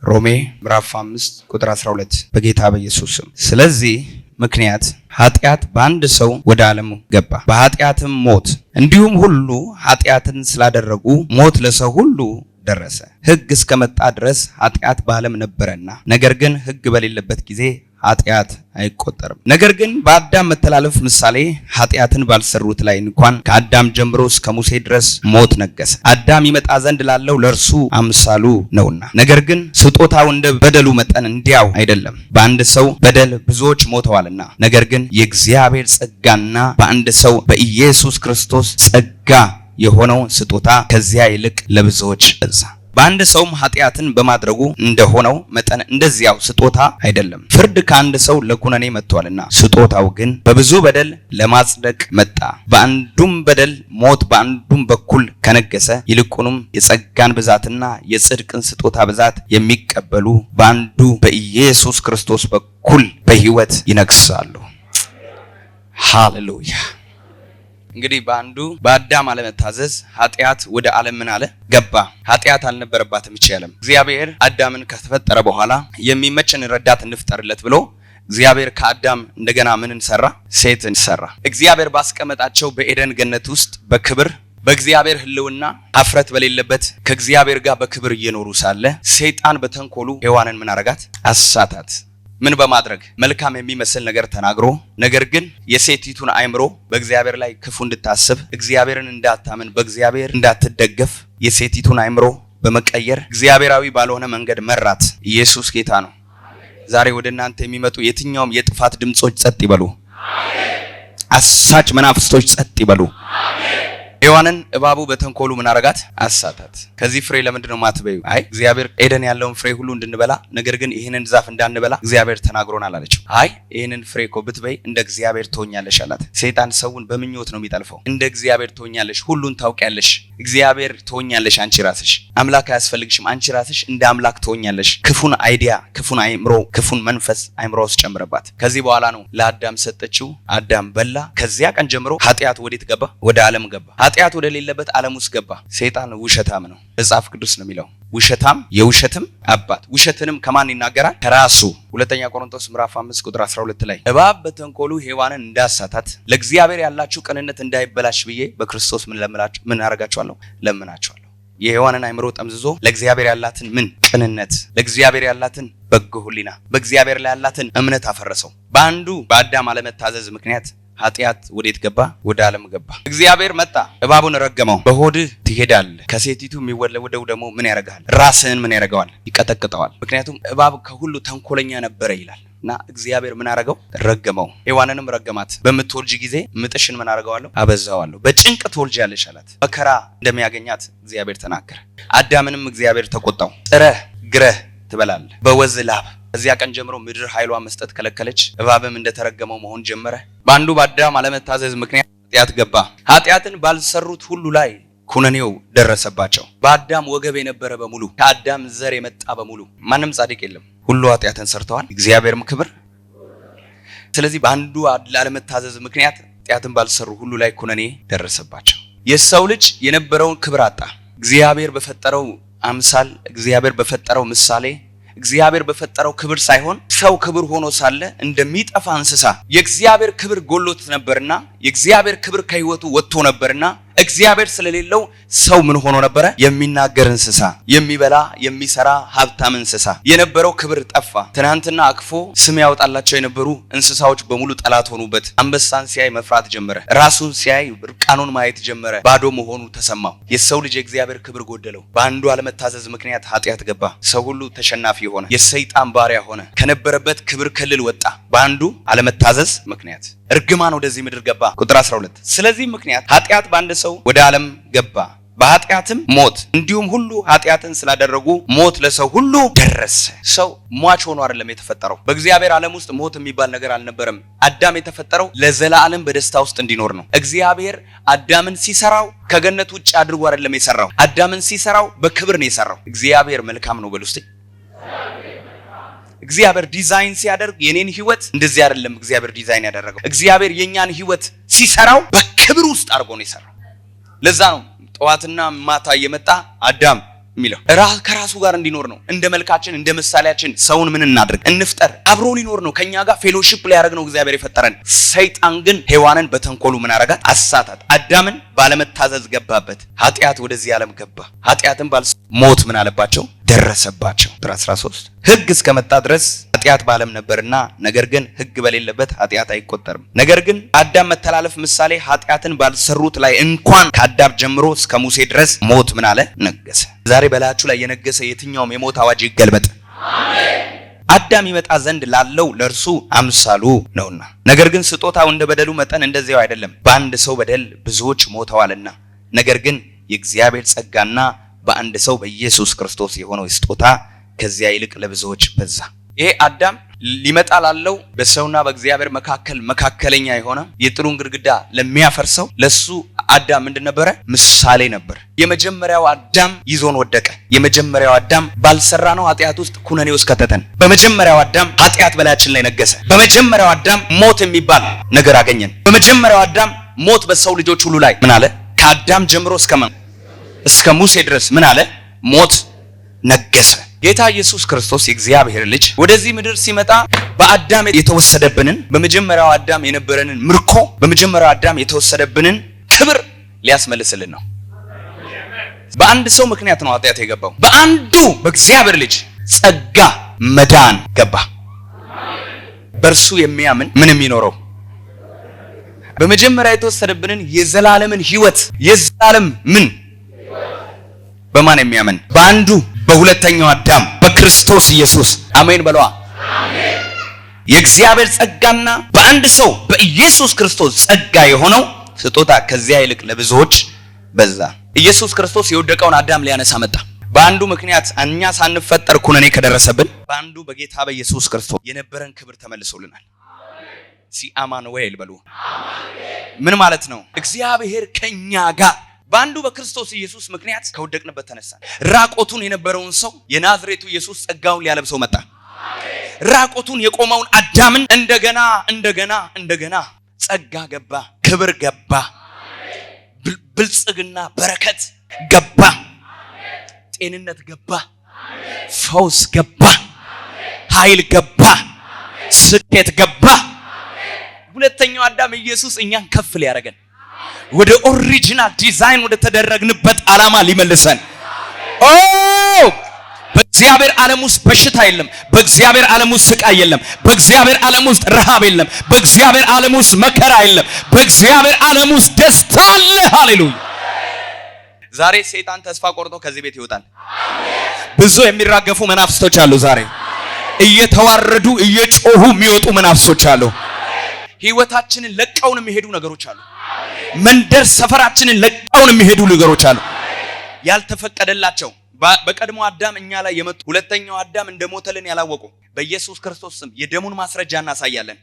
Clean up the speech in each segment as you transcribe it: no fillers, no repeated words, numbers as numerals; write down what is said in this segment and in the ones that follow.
ሮሜ ምዕራፍ 5 ቁጥር 12 በጌታ በኢየሱስ ስም። ስለዚህ ምክንያት ኃጢአት በአንድ ሰው ወደ ዓለም ገባ፣ በኃጢአትም ሞት፣ እንዲሁም ሁሉ ኃጢአትን ስላደረጉ ሞት ለሰው ሁሉ ደረሰ። ሕግ እስከመጣ ድረስ ኃጢአት በዓለም ነበረና፣ ነገር ግን ሕግ በሌለበት ጊዜ ኃጢአት አይቆጠርም። ነገር ግን በአዳም መተላለፍ ምሳሌ ኃጢአትን ባልሰሩት ላይ እንኳን ከአዳም ጀምሮ እስከ ሙሴ ድረስ ሞት ነገሰ። አዳም ይመጣ ዘንድ ላለው ለእርሱ አምሳሉ ነውና። ነገር ግን ስጦታው እንደ በደሉ መጠን እንዲያው አይደለም። በአንድ ሰው በደል ብዙዎች ሞተዋልና፣ ነገር ግን የእግዚአብሔር ጸጋና በአንድ ሰው በኢየሱስ ክርስቶስ ጸጋ የሆነው ስጦታ ከዚያ ይልቅ ለብዙዎች በዛ። በአንድ ሰውም ኃጢአትን በማድረጉ እንደሆነው መጠን እንደዚያው ስጦታ አይደለም። ፍርድ ከአንድ ሰው ለኩነኔ መጥቷልና፣ ስጦታው ግን በብዙ በደል ለማጽደቅ መጣ። በአንዱም በደል ሞት በአንዱም በኩል ከነገሰ፣ ይልቁንም የጸጋን ብዛትና የጽድቅን ስጦታ ብዛት የሚቀበሉ በአንዱ በኢየሱስ ክርስቶስ በኩል በሕይወት ይነግሳሉ። ሃሌሉያ። እንግዲህ በአንዱ በአዳም አለመታዘዝ ኃጢአት ወደ ዓለም ምን አለ ገባ። ኃጢአት አልነበረባትም ይህች ዓለም። እግዚአብሔር አዳምን ከተፈጠረ በኋላ የሚመችን ረዳት እንፍጠርለት ብሎ እግዚአብሔር ከአዳም እንደገና ምንን ሰራ? ሴትን ሰራ። እግዚአብሔር ባስቀመጣቸው በኤደን ገነት ውስጥ በክብር በእግዚአብሔር ሕልውና አፍረት በሌለበት ከእግዚአብሔር ጋር በክብር እየኖሩ ሳለ ሰይጣን በተንኮሉ ሔዋንን ምን አረጋት? አሳታት። ምን በማድረግ? መልካም የሚመስል ነገር ተናግሮ፣ ነገር ግን የሴቲቱን አእምሮ በእግዚአብሔር ላይ ክፉ እንድታስብ፣ እግዚአብሔርን እንዳታምን፣ በእግዚአብሔር እንዳትደገፍ የሴቲቱን አእምሮ በመቀየር እግዚአብሔራዊ ባልሆነ መንገድ መራት። ኢየሱስ ጌታ ነው። ዛሬ ወደ እናንተ የሚመጡ የትኛውም የጥፋት ድምጾች ጸጥ ይበሉ። አሳች መናፍስቶች ጸጥ ይበሉ። ሔዋንን እባቡ በተንኮሉ ምን አረጋት? አሳታት። ከዚህ ፍሬ ለምንድን ነው ማትበዩ? አይ እግዚአብሔር ኤደን ያለውን ፍሬ ሁሉ እንድንበላ፣ ነገር ግን ይህንን ዛፍ እንዳንበላ እግዚአብሔር ተናግሮናል አለችው። አይ ይህንን ፍሬ እኮ ብትበይ እንደ እግዚአብሔር ትሆኛለሽ አላት። ሰይጣን ሰውን በምኞት ነው የሚጠልፈው። እንደ እግዚአብሔር ትሆኛለሽ፣ ሁሉን ታውቂያለሽ፣ እግዚአብሔር ትሆኛለሽ። አንቺ ራስሽ አምላክ አያስፈልግሽም። አንቺ ራስሽ እንደ አምላክ ትሆኛለሽ። ክፉን አይዲያ፣ ክፉን አእምሮ፣ ክፉን መንፈስ አእምሮ ውስጥ ጨምረባት። ከዚህ በኋላ ነው ለአዳም ሰጠችው። አዳም በላ። ከዚያ ቀን ጀምሮ ኃጢአት ወዴት ገባ? ወደ ዓለም ገባ። ኃጢአት ወደ ሌለበት ዓለም ውስጥ ገባ። ሰይጣን ውሸታም ነው። መጽሐፍ ቅዱስ ነው የሚለው ውሸታም የውሸትም አባት። ውሸትንም ከማን ይናገራል? ከራሱ። ሁለተኛ ቆሮንቶስ ምዕራፍ 5 ቁጥር 12 ላይ እባብ በተንኮሉ ሔዋንን እንዳሳታት ለእግዚአብሔር ያላችሁ ቅንነት እንዳይበላሽ ብዬ በክርስቶስ ምን አረጋችኋለሁ? ለምናችኋለሁ። የሔዋንን አእምሮ ጠምዝዞ ለእግዚአብሔር ያላትን ምን ቅንነት፣ ለእግዚአብሔር ያላትን በጎ ሕሊና፣ በእግዚአብሔር ላይ ያላትን እምነት አፈረሰው። በአንዱ በአዳም አለመታዘዝ ምክንያት ኃጢአት ወዴት ገባ? ወደ ዓለም ገባ። እግዚአብሔር መጣ፣ እባቡን ረገመው። በሆድህ ትሄዳለህ፣ ከሴቲቱ የሚወለደው ደግሞ ምን ያደርጋል? ራስህን ምን ያደርገዋል? ይቀጠቅጠዋል። ምክንያቱም እባብ ከሁሉ ተንኮለኛ ነበረ ይላል እና እግዚአብሔር ምን አረገው? ረገመው። ሔዋንንም ረገማት። በምትወልጂ ጊዜ ምጥሽን ምን አረገዋለሁ? አበዛዋለሁ። በጭንቅ ትወልጃለሽ አላት። መከራ እንደሚያገኛት እግዚአብሔር ተናገረ። አዳምንም እግዚአብሔር ተቆጣው። ጥረህ ግረህ ትበላለህ በወዝ ላብ። ከዚያ ቀን ጀምሮ ምድር ኃይሏን መስጠት ከለከለች። እባብም እንደተረገመው መሆን ጀመረ። በአንዱ በአዳም አለመታዘዝ ምክንያት ኃጢአት ገባ። ኃጢአትን ባልሰሩት ሁሉ ላይ ኩነኔው ደረሰባቸው። በአዳም ወገብ የነበረ በሙሉ፣ ከአዳም ዘር የመጣ በሙሉ ማንም ጻድቅ የለም። ሁሉ ኃጢአትን ሰርተዋል፣ እግዚአብሔርም ክብር። ስለዚህ በአንዱ አለመታዘዝ ምክንያት ኃጢአትን ባልሰሩ ሁሉ ላይ ኩነኔ ደረሰባቸው። የሰው ልጅ የነበረውን ክብር አጣ። እግዚአብሔር በፈጠረው አምሳል፣ እግዚአብሔር በፈጠረው ምሳሌ፣ እግዚአብሔር በፈጠረው ክብር ሳይሆን ሰው ክብር ሆኖ ሳለ እንደሚጠፋ እንስሳ የእግዚአብሔር ክብር ጎሎት ነበርና የእግዚአብሔር ክብር ከሕይወቱ ወጥቶ ነበርና እግዚአብሔር ስለሌለው ሰው ምን ሆኖ ነበረ? የሚናገር እንስሳ፣ የሚበላ የሚሰራ ሀብታም እንስሳ። የነበረው ክብር ጠፋ። ትናንትና አቅፎ ስም ያወጣላቸው የነበሩ እንስሳዎች በሙሉ ጠላት ሆኑበት። አንበሳን ሲያይ መፍራት ጀመረ። ራሱን ሲያይ ርቃኑን ማየት ጀመረ። ባዶ መሆኑ ተሰማው። የሰው ልጅ የእግዚአብሔር ክብር ጎደለው። በአንዱ አለመታዘዝ ምክንያት ኃጢአት ገባ። ሰው ሁሉ ተሸናፊ ሆነ፣ የሰይጣን ባሪያ ሆነ፣ ከነበረበት ክብር ክልል ወጣ። በአንዱ አለመታዘዝ ምክንያት እርግማን ወደዚህ ምድር ገባ። ቁጥር 12 ስለዚህ ምክንያት ኃጢአት በአንድ ሰው ወደ ዓለም ገባ፣ በኃጢአትም ሞት፣ እንዲሁም ሁሉ ኃጢአትን ስላደረጉ ሞት ለሰው ሁሉ ደረሰ። ሰው ሟች ሆኖ አይደለም የተፈጠረው። በእግዚአብሔር ዓለም ውስጥ ሞት የሚባል ነገር አልነበረም። አዳም የተፈጠረው ለዘላለም በደስታ ውስጥ እንዲኖር ነው። እግዚአብሔር አዳምን ሲሰራው ከገነት ውጭ አድርጎ አይደለም የሰራው። አዳምን ሲሰራው በክብር ነው የሰራው። እግዚአብሔር መልካም ነው በሉ እስቲ። እግዚአብሔር ዲዛይን ሲያደርግ የኔን ህይወት እንደዚህ አይደለም እግዚአብሔር ዲዛይን ያደረገው። እግዚአብሔር የኛን ህይወት ሲሰራው በክብር ውስጥ አድርጎ ነው የሰራው። ለዛ ነው ጠዋትና ማታ እየመጣ አዳም የሚለው ከራሱ ጋር እንዲኖር ነው። እንደ መልካችን እንደ ምሳሌያችን ሰውን ምን እናድርግ? እንፍጠር። አብሮ ሊኖር ነው። ከኛ ጋር ፌሎሺፕ ሊያደርግ ነው እግዚአብሔር የፈጠረን። ሰይጣን ግን ሔዋንን በተንኮሉ ምን አረጋት? አሳታት። አዳምን ባለመታዘዝ ገባበት። ኃጢአት ወደዚህ ዓለም ገባ። ኃጢአትን ሞት ምን አለባቸው? ደረሰባቸው። ቁጥር 13 ሕግ እስከመጣ ድረስ ኃጢአት በዓለም ነበርና፣ ነገር ግን ሕግ በሌለበት ኃጢአት አይቆጠርም። ነገር ግን አዳም መተላለፍ ምሳሌ ኃጢአትን ባልሰሩት ላይ እንኳን ከአዳም ጀምሮ እስከ ሙሴ ድረስ ሞት ምን አለ? ነገሰ። ዛሬ በላያችሁ ላይ የነገሰ የትኛውም የሞት አዋጅ ይገልበጥ። አሜን። አዳም ይመጣ ዘንድ ላለው ለእርሱ አምሳሉ ነውና፣ ነገር ግን ስጦታው እንደ በደሉ መጠን እንደዚያው አይደለም። በአንድ ሰው በደል ብዙዎች ሞተዋልና፣ ነገር ግን የእግዚአብሔር ጸጋና በአንድ ሰው በኢየሱስ ክርስቶስ የሆነው ስጦታ ከዚያ ይልቅ ለብዙዎች በዛ። ይሄ አዳም ሊመጣ ላለው በሰውና በእግዚአብሔር መካከለኛ የሆነ የጥሉን ግድግዳ ለሚያፈርሰው ለሱ አዳም ምንድን ነበረ? ምሳሌ ነበር። የመጀመሪያው አዳም ይዞን ወደቀ። የመጀመሪያው አዳም ባልሰራነው ኃጢአት ውስጥ ኩነኔ ውስጥ ከተተን። በመጀመሪያው አዳም ኃጢአት በላያችን ላይ ነገሰ። በመጀመሪያው አዳም ሞት የሚባል ነገር አገኘን። በመጀመሪያው አዳም ሞት በሰው ልጆች ሁሉ ላይ ምን አለ? ከአዳም ጀምሮ እስከ ሙሴ ድረስ ምን አለ? ሞት ነገሰ። ጌታ ኢየሱስ ክርስቶስ የእግዚአብሔር ልጅ ወደዚህ ምድር ሲመጣ በአዳም የተወሰደብንን በመጀመሪያው አዳም የነበረንን ምርኮ በመጀመሪያው አዳም የተወሰደብንን ክብር ሊያስመልስልን ነው። በአንድ ሰው ምክንያት ነው ኃጢአት የገባው። በአንዱ በእግዚአብሔር ልጅ ጸጋ መዳን ገባ። በእርሱ የሚያምን ምን የሚኖረው? በመጀመሪያ የተወሰደብንን የዘላለምን ሕይወት የዘላለም ምን በማን የሚያምን? በአንዱ በሁለተኛው አዳም በክርስቶስ ኢየሱስ። አሜን በለዋ። አሜን። የእግዚአብሔር ጸጋና በአንድ ሰው በኢየሱስ ክርስቶስ ጸጋ የሆነው ስጦታ ከዚያ ይልቅ ለብዙዎች በዛ። ኢየሱስ ክርስቶስ የወደቀውን አዳም ሊያነሳ መጣ። በአንዱ ምክንያት እኛ ሳንፈጠር ኩነኔ ከደረሰብን በአንዱ በጌታ በኢየሱስ ክርስቶስ የነበረን ክብር ተመልሶልናል። አማኑኤል በሉ። ምን ማለት ነው? እግዚአብሔር ከኛ ጋር በአንዱ በክርስቶስ ኢየሱስ ምክንያት ከወደቅንበት ተነሳን። ራቆቱን የነበረውን ሰው የናዝሬቱ ኢየሱስ ጸጋውን ሊያለብሰው መጣ። ራቆቱን የቆመውን አዳምን እንደገና ጸጋ ገባ፣ ክብር ገባ፣ ብልጽግና በረከት ገባ፣ ጤንነት ገባ፣ ፈውስ ገባ፣ ኃይል ገባ፣ ስኬት ገባ። ሁለተኛው አዳም ኢየሱስ እኛን ከፍ ሊያደርገን ወደ ኦሪጂናል ዲዛይን ወደ ተደረግንበት ዓላማ ሊመልሰን። በእግዚአብሔር ዓለም ውስጥ በሽታ የለም። በእግዚአብሔር ዓለም ውስጥ ስቃይ የለም። በእግዚአብሔር ዓለም ውስጥ ረሃብ የለም። በእግዚአብሔር ዓለም ውስጥ መከራ የለም። በእግዚአብሔር ዓለም ውስጥ ደስታ አለ። ሃሌሉያ። ዛሬ ሰይጣን ተስፋ ቆርጦ ከዚህ ቤት ይወጣል። ብዙ የሚራገፉ መናፍስቶች አሉ። ዛሬ እየተዋረዱ እየጮሁ የሚወጡ መናፍስቶች አሉ። ህይወታችንን ለቀውን የሚሄዱ ነገሮች አሉ። መንደር ሰፈራችንን ለቀውን የሚሄዱ ነገሮች አሉ። ያልተፈቀደላቸው በቀድሞ አዳም እኛ ላይ የመጡ ሁለተኛው አዳም እንደሞተልን ያላወቁ በኢየሱስ ክርስቶስ ስም የደሙን ማስረጃ እናሳያለን።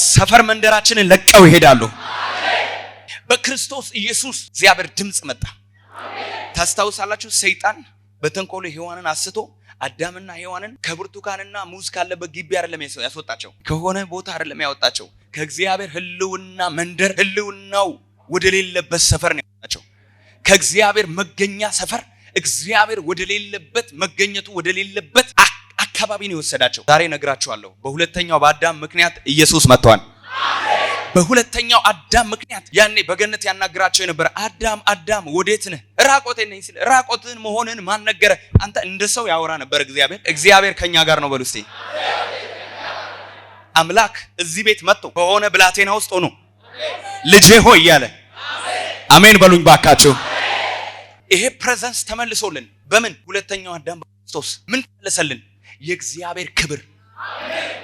ሰፈር መንደራችንን ለቀው ይሄዳሉ። በክርስቶስ ኢየሱስ እግዚአብሔር ድምጽ መጣ። ታስታውሳላችሁ? ሰይጣን በተንኮሉ ሔዋንን አስቶ አዳምና ሔዋንን ከብርቱካንና ሙዝ ካለበት ግቢ አይደለም ያስወጣቸው፣ ከሆነ ቦታ አይደለም ያወጣቸው፣ ከእግዚአብሔር ህልውና መንደር ህልውናው ወደሌለበት ሰፈር ነው ያወጣቸው። ከእግዚአብሔር መገኛ ሰፈር እግዚአብሔር ወደሌለበት መገኘቱ ወደሌለበት አካባቢ ነው የወሰዳቸው። ዛሬ ነግራችኋለሁ፣ በሁለተኛው በአዳም ምክንያት ኢየሱስ መጥቷል። በሁለተኛው አዳም ምክንያት ያኔ በገነት ያናግራቸው የነበረ አዳም ወዴት ነህ? ራቆቴን ነኝ ሲል ራቆትን መሆንን ማን ነገረ? አንተ እንደ ሰው ያወራ ነበር እግዚአብሔር ከኛ ጋር ነው። በሉ እስቲ አምላክ እዚህ ቤት መጥቶ በሆነ ብላቴና ውስጥ ሆኖ ልጄ ሆይ እያለ አሜን በሉኝ ባካችሁ። ይሄ ፕሬዘንስ ተመልሶልን በምን? ሁለተኛው አዳም በክርስቶስ ምን ተመለሰልን? የእግዚአብሔር ክብር።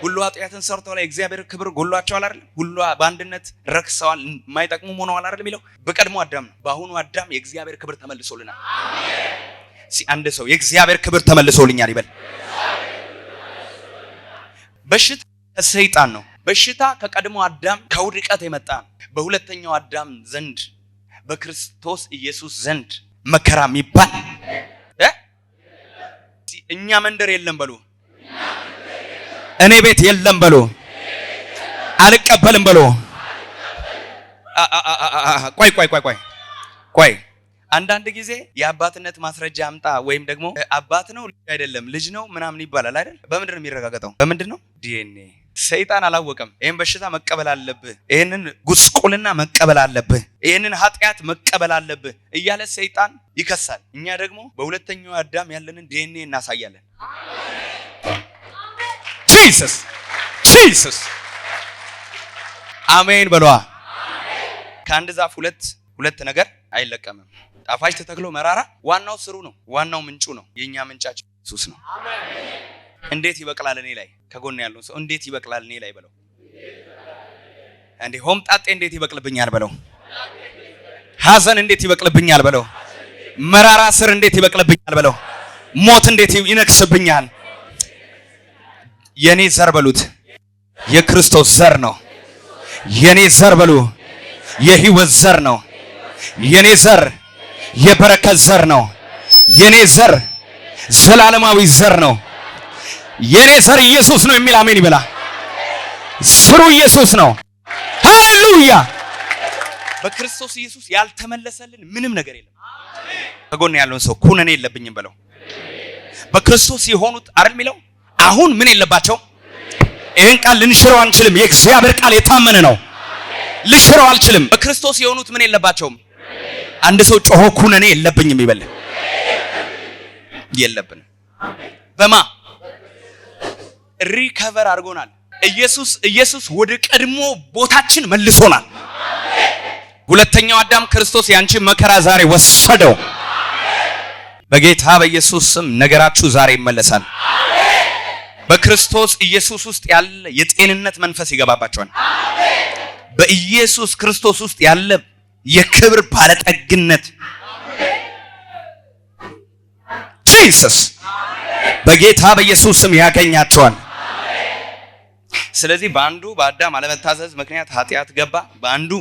ሁሉ ኃጢአትን ሰርተዋል፣ የእግዚአብሔር ክብር ጎሏቸዋል አይደል? ሁሉ በአንድነት ረክሰዋል፣ የማይጠቅሙ ሆነዋል አይደል የሚለው በቀድሞ አዳም ነው። በአሁኑ አዳም የእግዚአብሔር ክብር ተመልሶልናል። አንድ ሰው የእግዚአብሔር ክብር ተመልሶልኛል ይበል። በሽታ ከሰይጣን ነው። በሽታ ከቀድሞ አዳም ከውድቀት የመጣ ነው። በሁለተኛው አዳም ዘንድ በክርስቶስ ኢየሱስ ዘንድ መከራ የሚባል እኛ መንደር የለም በሉ፣ እኔ ቤት የለም በሉ፣ አልቀበልም በሉ። ቆይ አንዳንድ ጊዜ የአባትነት ማስረጃ አምጣ ወይም ደግሞ አባት ነው ልጅ አይደለም ልጅ ነው ምናምን ይባላል አይደል? በምንድን ነው የሚረጋገጠው? በምንድን ነው? ዲኤንኤ። ሰይጣን አላወቀም። ይሄን በሽታ መቀበል አለብህ፣ ይሄንን ጉስቁልና መቀበል አለብህ፣ ይሄንን ኃጢአት መቀበል አለብህ እያለ ሰይጣን ይከሳል። እኛ ደግሞ በሁለተኛው አዳም ያለንን ዲኤንኤ እናሳያለን። ጂሰስ ጂሰስ አሜን በሏ። ከአንድ ዛፍ ሁለት ነገር አይለቀምም። ጣፋጭ ተተክሎ መራራ ዋናው ስሩ ነው፣ ዋናው ምንጩ ነው። የኛ ምንጫችን ኢየሱስ ነው። እንዴት ይበቅላል እኔ ላይ? ከጎን ያለው ሰው እንዴት ይበቅላል እኔ ላይ በለው። እንዴ ሆምጣጤ እንዴት ይበቅልብኛል በለው። ሐዘን እንዴት ይበቅልብኛል በለው። መራራ ስር እንዴት ይበቅልብኛል በለው። ሞት እንዴት ይነክስብኛል። የኔ ዘር በሉት የክርስቶስ ዘር ነው። የኔ ዘር በሉ የሕይወት ዘር ነው። የኔ ዘር የበረከት ዘር ነው። የኔ ዘር ዘላለማዊ ዘር ነው። የኔ ዘር ኢየሱስ ነው የሚል አሜን ይበላ። ስሩ ኢየሱስ ነው። ሃሌሉያ። በክርስቶስ ኢየሱስ ያልተመለሰልን ምንም ነገር የለም። ከጎን ያለውን ሰው ኩነኔ የለብኝም በለው። በክርስቶስ የሆኑት አይደል የሚለው አሁን ምን የለባቸው? ይሄን ቃል ልንሽረው አንችልም። የእግዚአብሔር ቃል የታመነ ነው። ልሽረው አልችልም። በክርስቶስ የሆኑት ምን የለባቸውም? አንድ ሰው ጮሆ ኩነኔ የለብኝም ይበል። የለብንም። በማ ሪከቨር አድርጎናል። ኢየሱስ ወደ ቀድሞ ቦታችን መልሶናል። ሁለተኛው አዳም ክርስቶስ ያንቺ መከራ ዛሬ ወሰደው። በጌታ በኢየሱስ ስም ነገራችሁ ዛሬ ይመለሳል። በክርስቶስ ኢየሱስ ውስጥ ያለ የጤንነት መንፈስ ይገባባቸዋል። በኢየሱስ ክርስቶስ ውስጥ ያለ የክብር ባለጠግነት ጂሰስ በጌታ በኢየሱስ ስም ያገኛቸዋል። ስለዚህ በአንዱ በአዳም አለመታዘዝ ምክንያት ኃጢአት ገባ፣ በአንዱ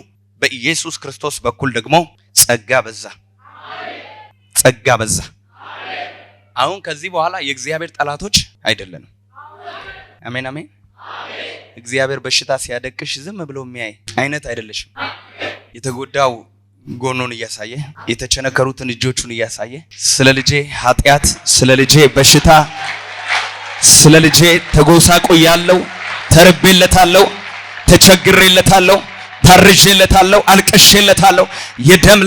በኢየሱስ ክርስቶስ በኩል ደግሞ ጸጋ በዛ። ጸጋ በዛ። አሁን ከዚህ በኋላ የእግዚአብሔር ጠላቶች አይደለንም። አሜን አሜን። እግዚአብሔር በሽታ ሲያደቅሽ ዝም ብሎ የሚያይ አይነት አይደለሽም። የተጎዳው ጎኑን እያሳየ የተቸነከሩትን እጆቹን እያሳየ ስለ ልጄ ኃጢአት፣ ስለ ልጄ በሽታ፣ ስለ ልጄ ተጎሳቆያለሁ፣ ተርቤለታለሁ፣ ተቸግሬለታለሁ፣ ታርዤለታለሁ፣ አልቅሼለታለሁ፣ የደም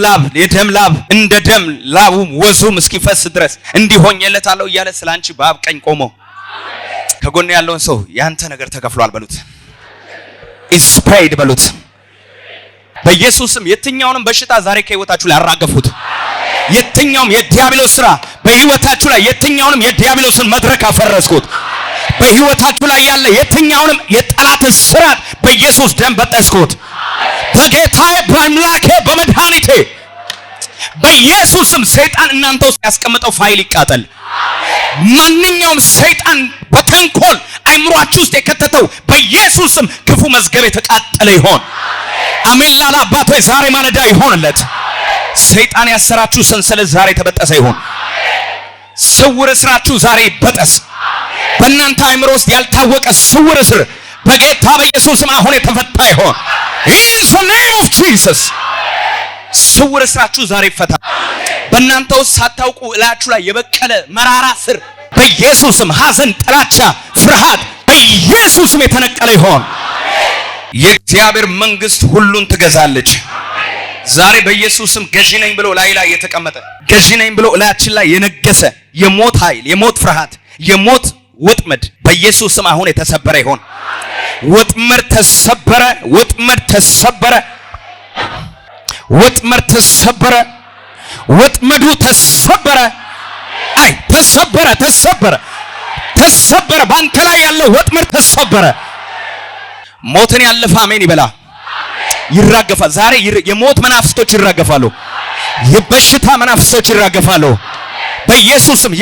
ላብ እንደ ደም ላቡም ወዙም እስኪፈስ ድረስ እንዲሆኝለታለሁ እያለ ስላንቺ በአብ ቀኝ ቆሞ ከጎን ያለውን ሰው ያንተ ነገር ተከፍሏል በሉት። ኢስ ፔይድ በሉት። በኢየሱስም የትኛውንም በሽታ ዛሬ ከህይወታችሁ ላይ አራገፉት። የትኛውም የዲያብሎስ ስራ በህይወታችሁ ላይ የትኛውንም የዲያብሎስን መድረክ አፈረስኩት። በህይወታችሁ ላይ ያለ የትኛውንም የጠላት ስራት በኢየሱስ ደም በጠስኩት። በጌታዬ በአምላኬ በመድኃኒቴ በኢየሱስም ሰይጣን እናንተ ውስጥ ያስቀመጠው ፋይል ይቃጠል። ማንኛውም ሰይጣን በተንኮል አይምሯችሁ ውስጥ የከተተው በኢየሱስም ክፉ መዝገብ የተቃጠለ ይሆን። አሜን ላላ አባቶች ዛሬ ማለዳ ይሆንለት። ሰይጣን ያሰራችሁ ሰንሰለት ዛሬ ተበጠሰ ይሆን። ስውር እስራችሁ ዛሬ ይበጠስ። በእናንተ አይምሮ ውስጥ ያልታወቀ ስውር እስር በጌታ በኢየሱስም አሁን የተፈታ ይሆን። In the name of Jesus ስውር እስራችሁ ዛሬ ይፈታ። በእናንተ ውስጥ ሳታውቁ እላችሁ ላይ የበቀለ መራራ ስር በኢየሱስም ሐዘን፣ ጥላቻ፣ ፍርሃት በኢየሱስም የተነቀለ ይሆን። የእግዚአብሔር መንግስት ሁሉን ትገዛለች። ዛሬ በኢየሱስም ገዢ ነኝ ብሎ ላይ የተቀመጠ ገዢ ነኝ ብሎ እላችን ላይ የነገሰ የሞት ኃይል፣ የሞት ፍርሃት፣ የሞት ወጥመድ በኢየሱስም አሁን የተሰበረ ይሆን። ወጥመድ ተሰበረ። ወጥመድ ተሰበረ። ወጥመድ ተሰበረ። ወጥመዱ ተሰበረ። አይ ተሰበረ፣ ተሰበረ፣ ተሰበረ። ባንተ ላይ ያለው ወጥመድ ተሰበረ። ሞትን ያለፈ አሜን ይበላ። ይራገፋል። ዛሬ የሞት መናፍስቶች ይራገፋሉ። የበሽታ መናፍስቶች ይራገፋሉ በኢየሱስም።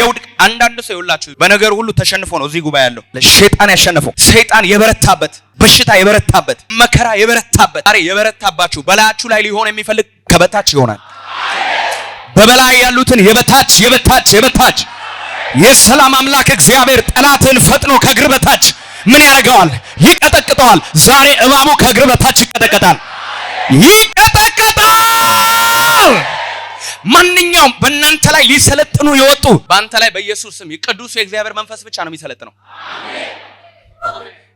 አንዳንድ ሰው ይውላችሁ በነገር ሁሉ ተሸንፎ ነው እዚህ ጉባኤ ያለው። ለሸይጣን ያሸነፈው ሰይጣን የበረታበት በሽታ የበረታበት መከራ የበረታበት ዛሬ የበረታባችሁ በላያችሁ ላይ ሊሆን የሚፈልግ ከበታች ይሆናል። በበላይ ያሉትን የበታች የበታች የበታች የሰላም አምላክ እግዚአብሔር ጠላትን ፈጥኖ ከእግር በታች ምን ያደርገዋል? ይቀጠቅጠዋል። ዛሬ እባቡ ከእግር በታች ይቀጠቀጣል። ይቀጠቀጣል። ማንኛውም በእናንተ ላይ ሊሰለጥኑ የወጡ በአንተ ላይ በኢየሱስ ስም የቅዱስ የእግዚአብሔር መንፈስ ብቻ ነው የሚሰለጥነው።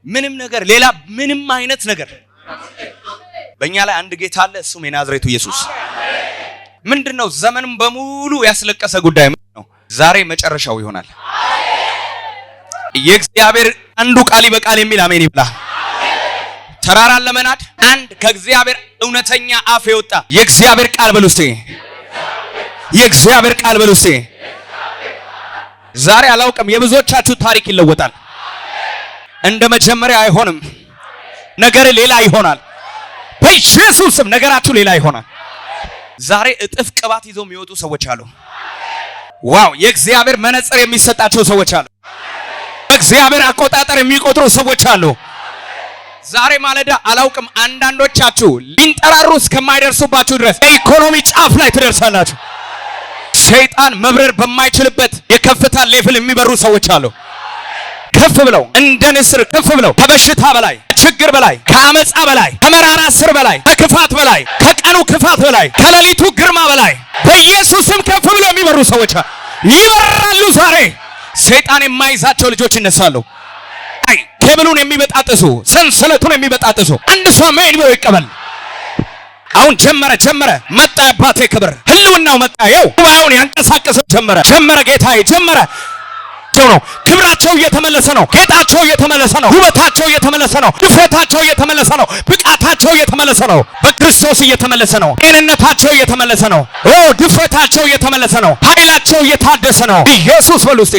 ምንም ነገር ሌላ ምንም አይነት ነገር በእኛ ላይ አንድ ጌታ አለ፣ እሱም የናዝሬቱ ኢየሱስ። ምንድነው ዘመንም በሙሉ ያስለቀሰ ጉዳይ ምንድነው? ዛሬ መጨረሻው ይሆናል። የእግዚአብሔር አንዱ ቃል ይበቃል የሚል አሜን ይብላ። ተራራን ለመናድ አንድ ከእግዚአብሔር እውነተኛ አፍ የወጣ የእግዚአብሔር ቃል በሉ እስቲ፣ የእግዚአብሔር ቃል በሉ እስቲ። ዛሬ አላውቅም የብዙዎቻችሁ ታሪክ ይለወጣል። እንደ መጀመሪያ አይሆንም። ነገር ሌላ ይሆናል። በኢየሱስም ነገራችሁ ሌላ ይሆናል። ዛሬ እጥፍ ቅባት ይዘው የሚወጡ ሰዎች አሉ። ዋው! የእግዚአብሔር መነጽር የሚሰጣቸው ሰዎች አሉ። በእግዚአብሔር አቆጣጠር የሚቆጥሩ ሰዎች አሉ። ዛሬ ማለዳ አላውቅም አንዳንዶቻችሁ ሊንጠራሩ እስከማይደርሱባችሁ ድረስ ኢኮኖሚ ጫፍ ላይ ትደርሳላችሁ። ሰይጣን መብረር በማይችልበት የከፍታ ሌቭል የሚበሩ ሰዎች አሉ። ከፍ ብለው እንደ ንስር ከፍ ብለው ከበሽታ በላይ ችግር በላይ ከአመጻ በላይ ከመራራ ስር በላይ ከክፋት በላይ ከቀኑ ክፋት በላይ ከሌሊቱ ግርማ በላይ በኢየሱስም ከፍ ብለው የሚበሩ ሰዎች ይበራሉ። ዛሬ ሰይጣን የማይዛቸው ልጆች ይነሳሉ። አይ ኬብሉን የሚበጣጥሱ ሰንሰለቱን የሚበጣጥሱ አንድ ሰው አሜን ብሎ ይቀበል። አሁን ጀመረ መጣ። አባቴ ክብር ህልውናው መጣ። ይኸው ጉባኤውን ያንቀሳቀሰው ጀመረ ጌታዬ ጀመረ ነው። ክብራቸው እየተመለሰ ነው። ጌጣቸው እየተመለሰ ነው። ውበታቸው እየተመለሰ ነው። ድፍረታቸው እየተመለሰ ነው። ብቃታቸው እየተመለሰ ነው። በክርስቶስ እየተመለሰ ነው። ጤንነታቸው እየተመለሰ ነው። ድፍረታቸው እየተመለሰ ነው። ኃይላቸው እየታደሰ ነው። ኢየሱስ በሉ እስቲ